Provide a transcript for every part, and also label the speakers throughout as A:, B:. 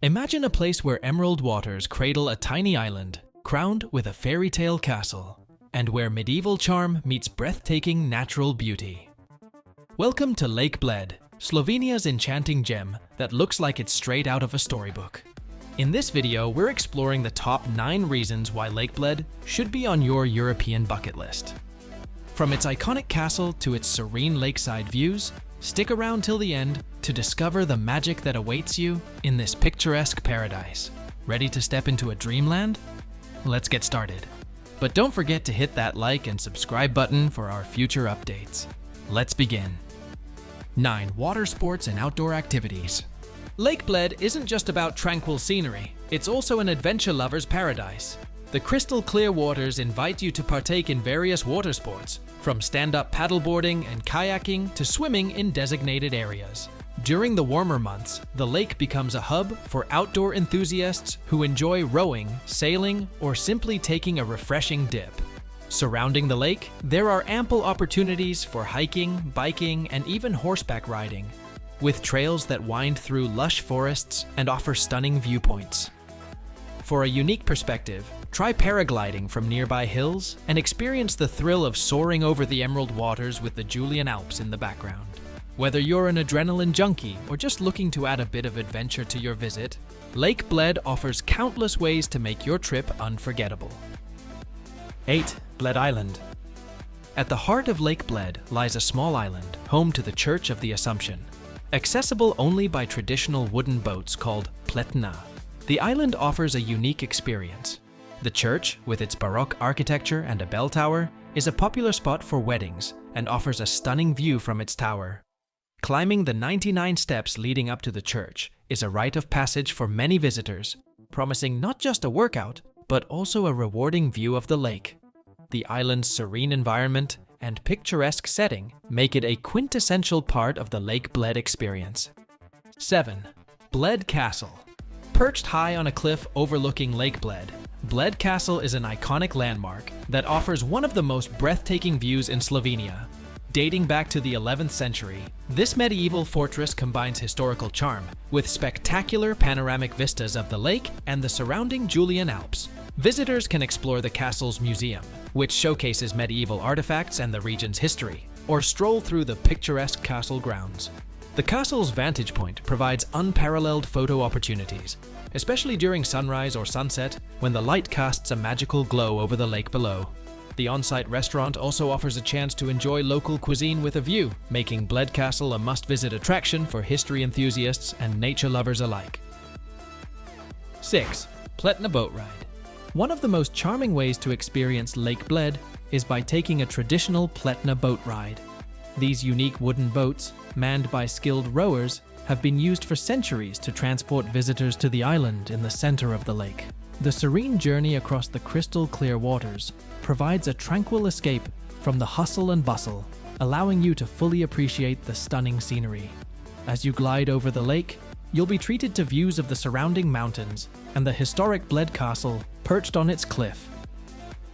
A: Imagine a place where emerald waters cradle a tiny island, crowned with a fairy tale castle, and where medieval charm meets breathtaking natural beauty. Welcome to Lake Bled, Slovenia's enchanting gem that looks like it's straight out of a storybook. In this video, we're exploring the top 9 reasons why Lake Bled should be on your European bucket list. From its iconic castle to its serene lakeside views, stick around till the end to discover the magic that awaits you in this picturesque paradise. Ready to step into a dreamland? Let's get started. But don't forget to hit that like and subscribe button for our future updates. Let's begin. 9. Water sports and outdoor activities. Lake Bled isn't just about tranquil scenery, it's also an adventure lover's paradise. The crystal clear waters invite you to partake in various water sports, from stand-up paddleboarding and kayaking to swimming in designated areas. During the warmer months, the lake becomes a hub for outdoor enthusiasts who enjoy rowing, sailing, or simply taking a refreshing dip. Surrounding the lake, there are ample opportunities for hiking, biking, and even horseback riding, with trails that wind through lush forests and offer stunning viewpoints. For a unique perspective, try paragliding from nearby hills and experience the thrill of soaring over the emerald waters with the Julian Alps in the background. Whether you're an adrenaline junkie or just looking to add a bit of adventure to your visit, Lake Bled offers countless ways to make your trip unforgettable. 8. Bled Island. At the heart of Lake Bled lies a small island, home to the Church of the Assumption. Accessible only by traditional wooden boats called pletna, the island offers a unique experience. The church, with its Baroque architecture and a bell tower, is a popular spot for weddings and offers a stunning view from its tower. Climbing the 99 steps leading up to the church is a rite of passage for many visitors, promising not just a workout, but also a rewarding view of the lake. The island's serene environment and picturesque setting make it a quintessential part of the Lake Bled experience. 7. Bled Castle. Perched high on a cliff overlooking Lake Bled, Bled Castle is an iconic landmark that offers one of the most breathtaking views in Slovenia. Dating back to the 11th century, this medieval fortress combines historical charm with spectacular panoramic vistas of the lake and the surrounding Julian Alps. Visitors can explore the castle's museum, which showcases medieval artifacts and the region's history, or stroll through the picturesque castle grounds. The castle's vantage point provides unparalleled photo opportunities, especially during sunrise or sunset when the light casts a magical glow over the lake below. The on-site restaurant also offers a chance to enjoy local cuisine with a view, making Bled Castle a must-visit attraction for history enthusiasts and nature lovers alike. 6. Pletna Boat Ride. One of the most charming ways to experience Lake Bled is by taking a traditional Pletna boat ride. These unique wooden boats, manned by skilled rowers, have been used for centuries to transport visitors to the island in the center of the lake. The serene journey across the crystal clear waters provides a tranquil escape from the hustle and bustle, allowing you to fully appreciate the stunning scenery. As you glide over the lake, you'll be treated to views of the surrounding mountains and the historic Bled Castle perched on its cliff.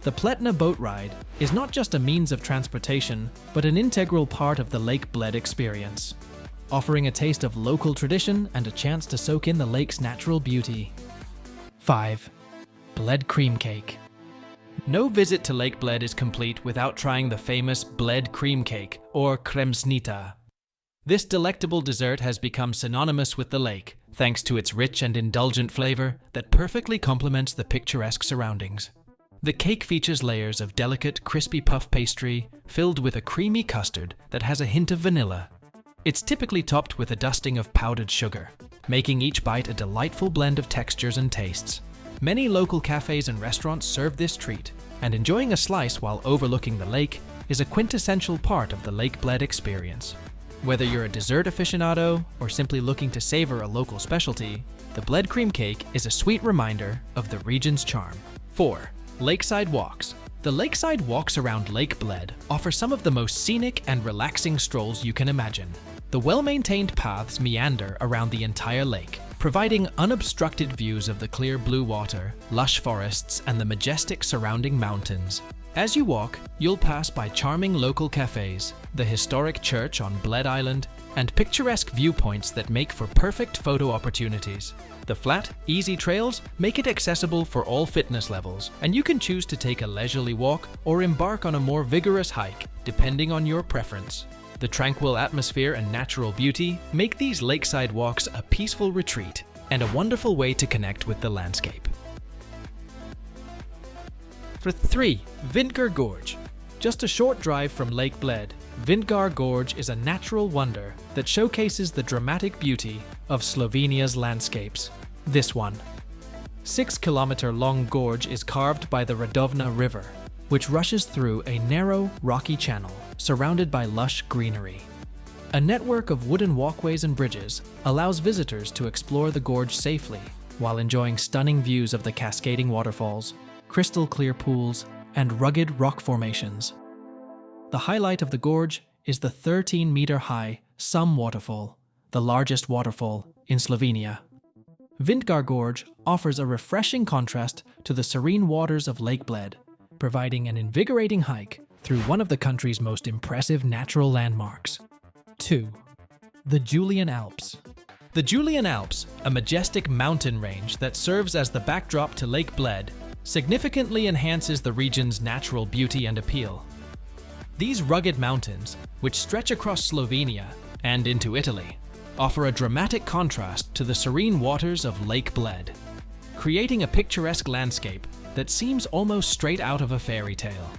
A: The Pletna boat ride is not just a means of transportation, but an integral part of the Lake Bled experience, offering a taste of local tradition and a chance to soak in the lake's natural beauty. 5. Bled Cream Cake. No visit to Lake Bled is complete without trying the famous Bled Cream Cake, or kremsnita. This delectable dessert has become synonymous with the lake, thanks to its rich and indulgent flavor that perfectly complements the picturesque surroundings. The cake features layers of delicate, crispy puff pastry filled with a creamy custard that has a hint of vanilla. It's typically topped with a dusting of powdered sugar, making each bite a delightful blend of textures and tastes. Many local cafes and restaurants serve this treat, and enjoying a slice while overlooking the lake is a quintessential part of the Lake Bled experience. Whether you're a dessert aficionado or simply looking to savor a local specialty, the Bled Cream Cake is a sweet reminder of the region's charm. 4. Lakeside Walks. The lakeside walks around Lake Bled offer some of the most scenic and relaxing strolls you can imagine. The well-maintained paths meander around the entire lake, providing unobstructed views of the clear blue water, lush forests, and the majestic surrounding mountains. As you walk, you'll pass by charming local cafes, the historic church on Bled Island, and picturesque viewpoints that make for perfect photo opportunities. The flat, easy trails make it accessible for all fitness levels, and you can choose to take a leisurely walk or embark on a more vigorous hike, depending on your preference. The tranquil atmosphere and natural beauty make these lakeside walks a peaceful retreat and a wonderful way to connect with the landscape. For 3. Vintgar Gorge. Just a short drive from Lake Bled, Vintgar Gorge is a natural wonder that showcases the dramatic beauty of Slovenia's landscapes. This one. 6-kilometer-long gorge is carved by the Radovna River, which rushes through a narrow, rocky channel surrounded by lush greenery. A network of wooden walkways and bridges allows visitors to explore the gorge safely while enjoying stunning views of the cascading waterfalls, crystal clear pools, and rugged rock formations. The highlight of the gorge is the 13-meter-high Sum waterfall, the largest waterfall in Slovenia. Vintgar Gorge offers a refreshing contrast to the serene waters of Lake Bled, providing an invigorating hike through one of the country's most impressive natural landmarks. 2. The Julian Alps. The Julian Alps, a majestic mountain range that serves as the backdrop to Lake Bled, significantly enhances the region's natural beauty and appeal. These rugged mountains, which stretch across Slovenia and into Italy, offer a dramatic contrast to the serene waters of Lake Bled, creating a picturesque landscape that seems almost straight out of a fairy tale.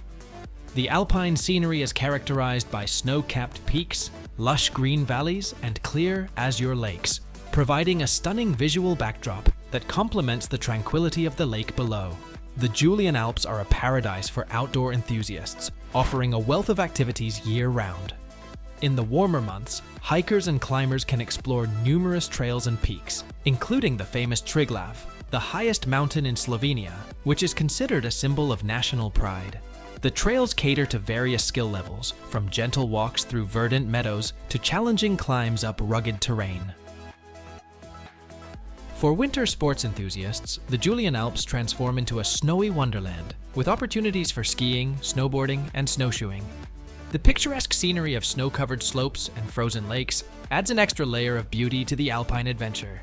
A: The alpine scenery is characterized by snow-capped peaks, lush green valleys, and clear, azure lakes, providing a stunning visual backdrop that complements the tranquility of the lake below. The Julian Alps are a paradise for outdoor enthusiasts, offering a wealth of activities year-round. In the warmer months, hikers and climbers can explore numerous trails and peaks, including the famous Triglav, the highest mountain in Slovenia, which is considered a symbol of national pride. The trails cater to various skill levels, from gentle walks through verdant meadows to challenging climbs up rugged terrain. For winter sports enthusiasts, the Julian Alps transform into a snowy wonderland, with opportunities for skiing, snowboarding, and snowshoeing. The picturesque scenery of snow-covered slopes and frozen lakes adds an extra layer of beauty to the alpine adventure.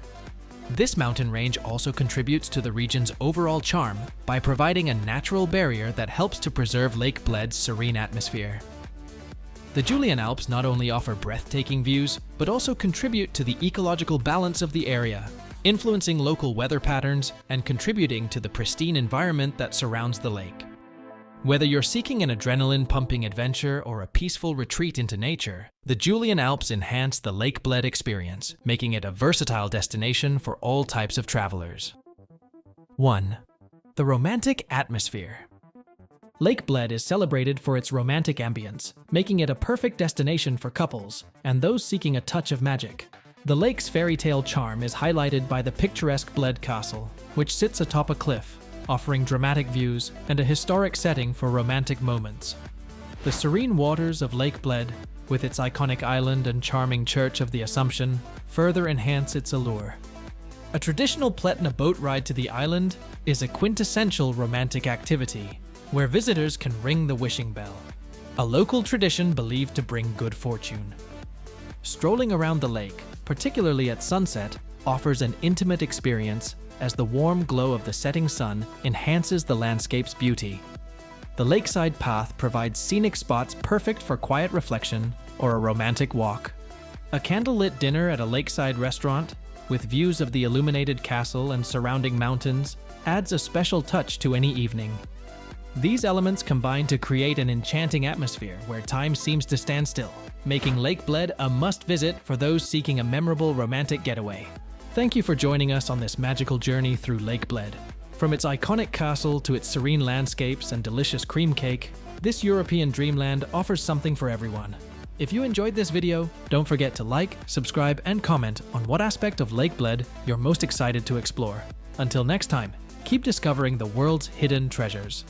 A: This mountain range also contributes to the region's overall charm by providing a natural barrier that helps to preserve Lake Bled's serene atmosphere. The Julian Alps not only offer breathtaking views, but also contribute to the ecological balance of the area, influencing local weather patterns and contributing to the pristine environment that surrounds the lake. Whether you're seeking an adrenaline-pumping adventure or a peaceful retreat into nature, the Julian Alps enhance the Lake Bled experience, making it a versatile destination for all types of travelers. 1. The romantic atmosphere. Lake Bled is celebrated for its romantic ambience, making it a perfect destination for couples and those seeking a touch of magic. The lake's fairy tale charm is highlighted by the picturesque Bled Castle, which sits atop a cliff, offering dramatic views and a historic setting for romantic moments. The serene waters of Lake Bled, with its iconic island and charming Church of the Assumption, further enhance its allure. A traditional Pletna boat ride to the island is a quintessential romantic activity, where visitors can ring the wishing bell, a local tradition believed to bring good fortune. Strolling around the lake, particularly at sunset, offers an intimate experience as the warm glow of the setting sun enhances the landscape's beauty. The lakeside path provides scenic spots perfect for quiet reflection or a romantic walk. A candlelit dinner at a lakeside restaurant, with views of the illuminated castle and surrounding mountains, adds a special touch to any evening. These elements combine to create an enchanting atmosphere where time seems to stand still, making Lake Bled a must-visit for those seeking a memorable romantic getaway. Thank you for joining us on this magical journey through Lake Bled. From its iconic castle to its serene landscapes and delicious cream cake, this European dreamland offers something for everyone. If you enjoyed this video, don't forget to like, subscribe, and comment on what aspect of Lake Bled you're most excited to explore. Until next time, keep discovering the world's hidden treasures.